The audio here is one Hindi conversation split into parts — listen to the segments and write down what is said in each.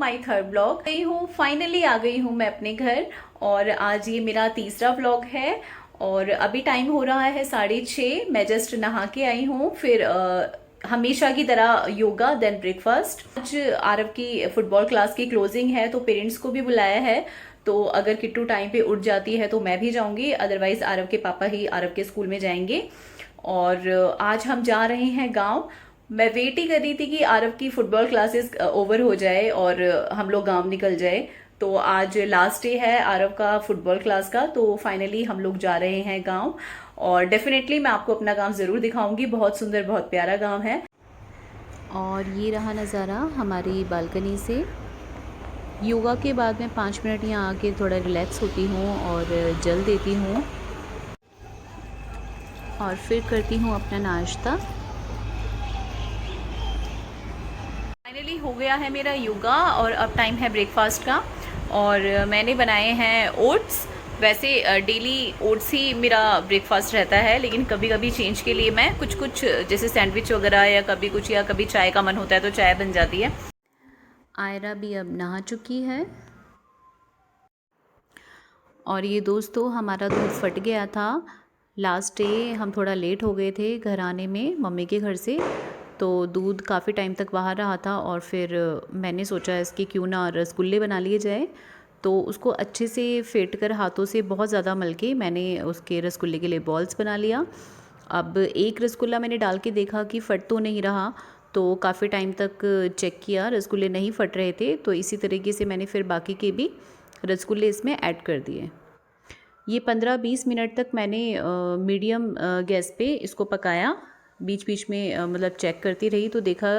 My third blog. गई हूँ, फाइनली आ गई हूँ मैं अपने घर और आज ये मेरा तीसरा ब्लॉग है। और अभी टाइम हो रहा है 6:30। मैं जस्ट नहा के आई हूँ, फिर हमेशा की तरह योगा देन ब्रेकफास्ट। आज आरव की फुटबॉल क्लास की क्लोजिंग है तो पेरेंट्स को भी बुलाया है। तो अगर किट्टू टाइम पे उठ जाती है तो मैं भी जाऊंगी, अदरवाइज आरव के पापा ही आरव के स्कूल में जाएंगे। और आज हम जा रहे हैं गांव। मैं वेट ही कर रही थी कि आरव की फुटबॉल क्लासेस ओवर हो जाए और हम लोग गांव निकल जाए। तो आज लास्ट डे है आरव का फुटबॉल क्लास का, तो फाइनली हम लोग जा रहे हैं गांव। और डेफिनेटली मैं आपको अपना गांव ज़रूर दिखाऊंगी, बहुत सुंदर बहुत प्यारा गांव है। और ये रहा नज़ारा हमारी बालकनी से। योगा के बाद मैं 5 मिनट यहाँ आके थोड़ा रिलैक्स होती हूँ और जल देती हूँ और फिर करती हूँ अपना नाश्ता। फाइनली हो गया है मेरा योगा और अब टाइम है ब्रेकफास्ट का। और मैंने बनाए हैं ओट्स। वैसे डेली ओट्स ही मेरा ब्रेकफास्ट रहता है, लेकिन कभी कभी चेंज के लिए मैं कुछ कुछ जैसे सैंडविच वगैरह या कभी कुछ, या कभी चाय का मन होता है तो चाय बन जाती है। आयरा भी अब नहा चुकी है। और ये दोस्तों हमारा दूध फट गया था लास्ट डे, हम थोड़ा लेट हो गए थे घर आने में मम्मी के घर से, तो दूध काफ़ी टाइम तक बाहर रहा था। और फिर मैंने सोचा इसके क्यों ना रसगुल्ले बना लिए जाए। तो उसको अच्छे से फेंट कर हाथों से बहुत ज़्यादा मल के मैंने उसके रसगुल्ले के लिए बॉल्स बना लिया। अब एक रसगुल्ला मैंने डाल के देखा कि फट तो नहीं रहा, तो काफ़ी टाइम तक चेक किया, रसगुल्ले नहीं फट रहे थे। तो इसी तरीके से मैंने फिर बाकी के भी रसगुल्ले इसमें ऐड कर दिए। ये 15-20 मिनट तक मैंने मीडियम गैस पे इसको पकाया। बीच बीच में मतलब चेक करती रही तो देखा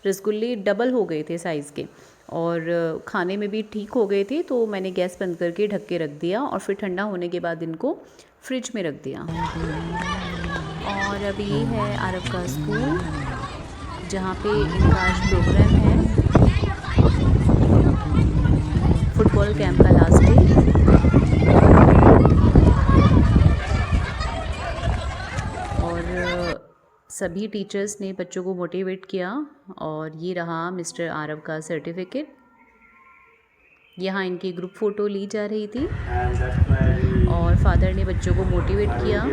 रसगुल्ले डबल हो गए थे साइज़ के और खाने में भी ठीक हो गए थे। तो मैंने गैस बंद करके ढक के रख दिया और फिर ठंडा होने के बाद इनको फ्रिज में रख दिया। और अब ये है आरव का स्कूल जहाँ पे इनका आज प्रोग्राम है, फुटबॉल कैंप का लास्ट डे। सभी टीचर्स ने बच्चों को मोटिवेट किया और ये रहा मिस्टर आरव का सर्टिफिकेट। यहाँ इनकी ग्रुप फ़ोटो ली जा रही थी और फादर ने बच्चों को मोटिवेट किया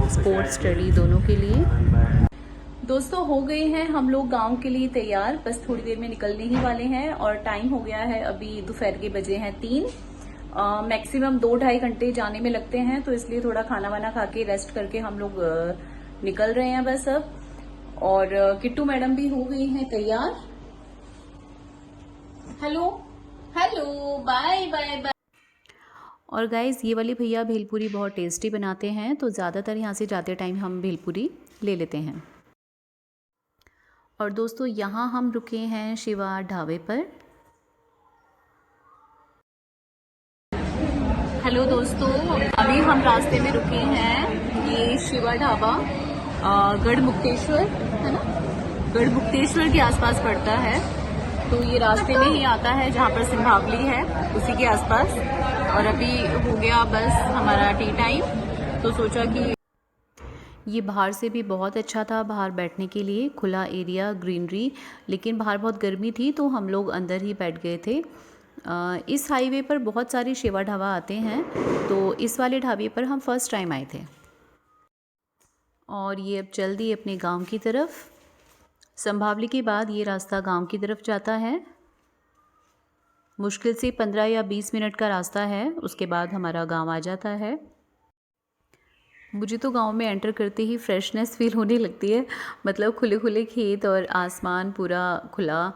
स्पोर्ट्स स्टडी दोनों के लिए। दोस्तों हो गए हैं हम लोग गांव के लिए तैयार, बस थोड़ी देर में निकलने ही वाले हैं। और टाइम हो गया है अभी दोपहर के बजे हैं 3। मैक्सिमम 2-2.5 घंटे जाने में लगते हैं, तो इसलिए थोड़ा खाना वाना खा के रेस्ट करके हम लोग निकल रहे हैं बस अब। और किट्टू मैडम भी हो गई हैं तैयार। Hello hello bye bye bye. और गाइज ये वाली भैया भेलपूरी बहुत टेस्टी बनाते हैं, तो ज़्यादातर यहाँ से जाते टाइम हम भेलपूरी ले लेते हैं। और दोस्तों यहाँ हम रुके हैं शिवा ढाबे पर। हेलो दोस्तों, अभी हम रास्ते में रुके हैं, ये शिवा ढाबा गढ़मुक्तेश्वर है ना, गढ़मुक्तेश्वर के आसपास पड़ता है। तो ये रास्ते में ही आता है जहाँ पर सिंभावली है, उसी के आसपास। और अभी हो गया बस हमारा टी टाइम, तो सोचा कि ये बाहर से भी बहुत अच्छा था, बाहर बैठने के लिए खुला एरिया, ग्रीनरी। लेकिन बाहर बहुत गर्मी थी तो हम लोग अंदर ही बैठ गए थे। इस हाईवे पर बहुत सारे शिवा ढाबा आते हैं, तो इस वाले ढाबे पर हम फर्स्ट टाइम आए थे। और ये अब चल दी अपने गांव की तरफ। संभावली के बाद ये रास्ता गांव की तरफ जाता है। मुश्किल से 15 या 20 मिनट का रास्ता है, उसके बाद हमारा गांव आ जाता है। मुझे तो गांव में एंटर करते ही फ्रेशनेस फील होने लगती है, मतलब खुले खुले खेत और आसमान पूरा खुला,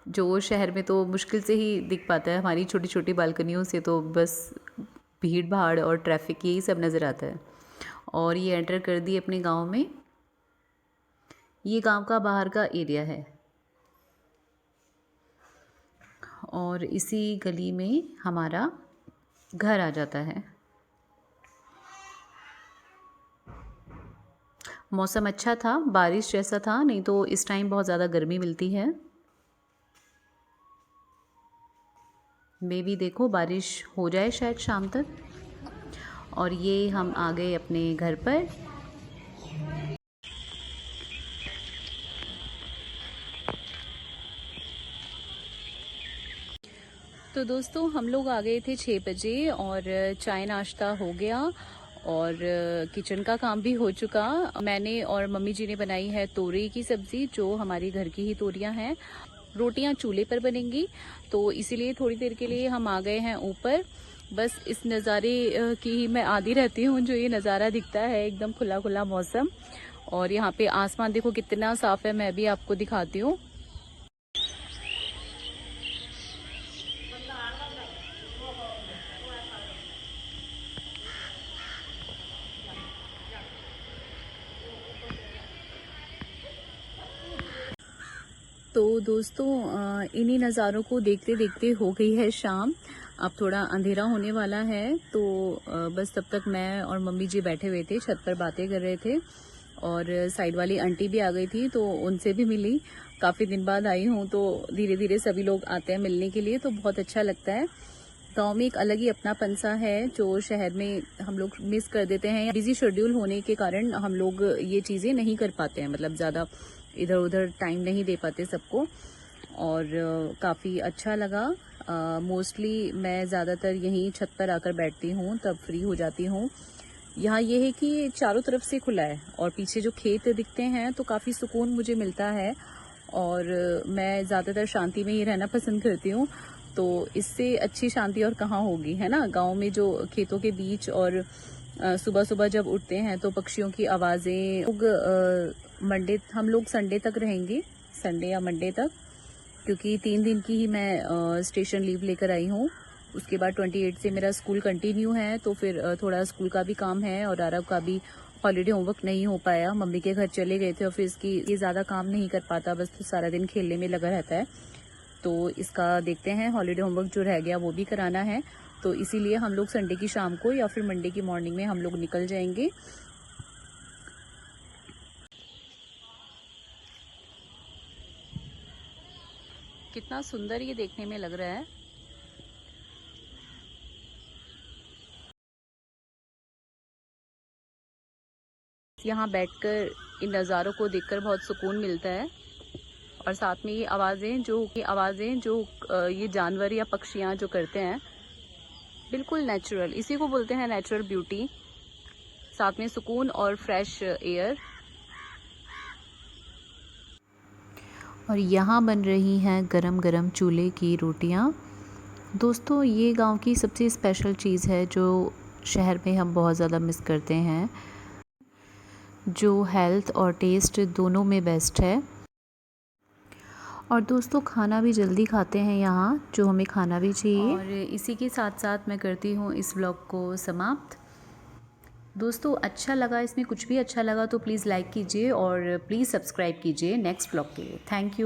जो शहर में तो मुश्किल से ही दिख पाता है। हमारी छोटी छोटी बालकनियों से तो बस भीड़ भाड़ और ट्रैफिक यही सब नज़र आता है। और ये एंटर कर दी अपने गांव में। ये गांव का बाहर का एरिया है और इसी गली में हमारा घर आ जाता है। मौसम अच्छा था, बारिश जैसा था, नहीं तो इस टाइम बहुत ज़्यादा गर्मी मिलती है। मे भी देखो बारिश हो जाए शायद शाम तक। और ये हम आ गए अपने घर पर। तो दोस्तों हम लोग आ गए थे 6 बजे और चाय नाश्ता हो गया और किचन का काम भी हो चुका। मैंने और मम्मी जी ने बनाई है तोरई की सब्जी, जो हमारी घर की ही तोरियां हैं। रोटियां चूल्हे पर बनेंगी, तो इसीलिए थोड़ी देर के लिए हम आ गए हैं ऊपर। बस इस नज़ारे की ही मैं आदी रहती हूँ, जो ये नज़ारा दिखता है एकदम खुला खुला मौसम। और यहाँ पे आसमान देखो कितना साफ है, मैं भी आपको दिखाती हूँ। तो दोस्तों इन्हीं नज़ारों को देखते देखते हो गई है शाम। अब थोड़ा अंधेरा होने वाला है, तो बस तब तक मैं और मम्मी जी बैठे हुए थे, छत पर बातें कर रहे थे। और साइड वाली आंटी भी आ गई थी, तो उनसे भी मिली। काफ़ी दिन बाद आई हूँ, तो धीरे धीरे सभी लोग आते हैं मिलने के लिए, तो बहुत अच्छा लगता है। गांव में एक अलग ही अपनापन सा है, जो शहर में हम लोग मिस कर देते हैं। बिजी शेड्यूल होने के कारण हम लोग ये चीज़ें नहीं कर पाते हैं, मतलब ज़्यादा इधर उधर टाइम नहीं दे पाते सबको। और काफ़ी अच्छा लगा। मोस्टली मैं ज़्यादातर यहीं छत पर आकर बैठती हूँ, तब फ्री हो जाती हूँ। यहाँ ये है कि चारों तरफ से खुला है और पीछे जो खेत दिखते हैं, तो काफ़ी सुकून मुझे मिलता है। और मैं ज़्यादातर शांति में ही रहना पसंद करती हूँ, तो इससे अच्छी शांति और कहाँ होगी, है ना। गांव में जो खेतों के बीच और सुबह सुबह जब उठते हैं तो पक्षियों की आवाज़ें। मंडे हम लोग संडे तक रहेंगे, संडे या मंडे तक, क्योंकि 3 दिन की ही मैं स्टेशन लीव लेकर आई हूँ। उसके बाद 28 से मेरा स्कूल कंटिन्यू है, तो फिर थोड़ा स्कूल का भी काम है और आरव का भी हॉलीडे होमवर्क नहीं हो पाया। मम्मी के घर चले गए थे, ऑफिस की ये ज़्यादा काम नहीं कर पाता, बस तो सारा दिन खेलने में लगा रहता है। तो इसका देखते हैं, हॉलीडे होमवर्क जो रह गया वो भी कराना है। तो इसीलिए हम लोग संडे की शाम को या फिर मंडे की मॉर्निंग में हम लोग निकल जाएंगे। कितना सुंदर ये देखने में लग रहा है। यहाँ बैठकर इन नज़ारों को देखकर बहुत सुकून मिलता है। और साथ में ये आवाज़ें जो ये जानवर या पक्षियाँ जो करते हैं, बिल्कुल नेचुरल, इसी को बोलते हैं नेचुरल ब्यूटी। साथ में सुकून और फ्रेश एयर। और यहाँ बन रही हैं गरम गरम चूल्हे की रोटियाँ। दोस्तों ये गांव की सबसे स्पेशल चीज़ है, जो शहर में हम बहुत ज़्यादा मिस करते हैं, जो हेल्थ और टेस्ट दोनों में बेस्ट है। और दोस्तों खाना भी जल्दी खाते हैं यहाँ, जो हमें खाना भी चाहिए। और इसी के साथ साथ मैं करती हूँ इस व्लॉग को समाप्त। दोस्तों अच्छा लगा, इसमें कुछ भी अच्छा लगा तो प्लीज़ लाइक कीजिए और प्लीज़ सब्सक्राइब कीजिए नेक्स्ट व्लॉग के लिए। Thank you.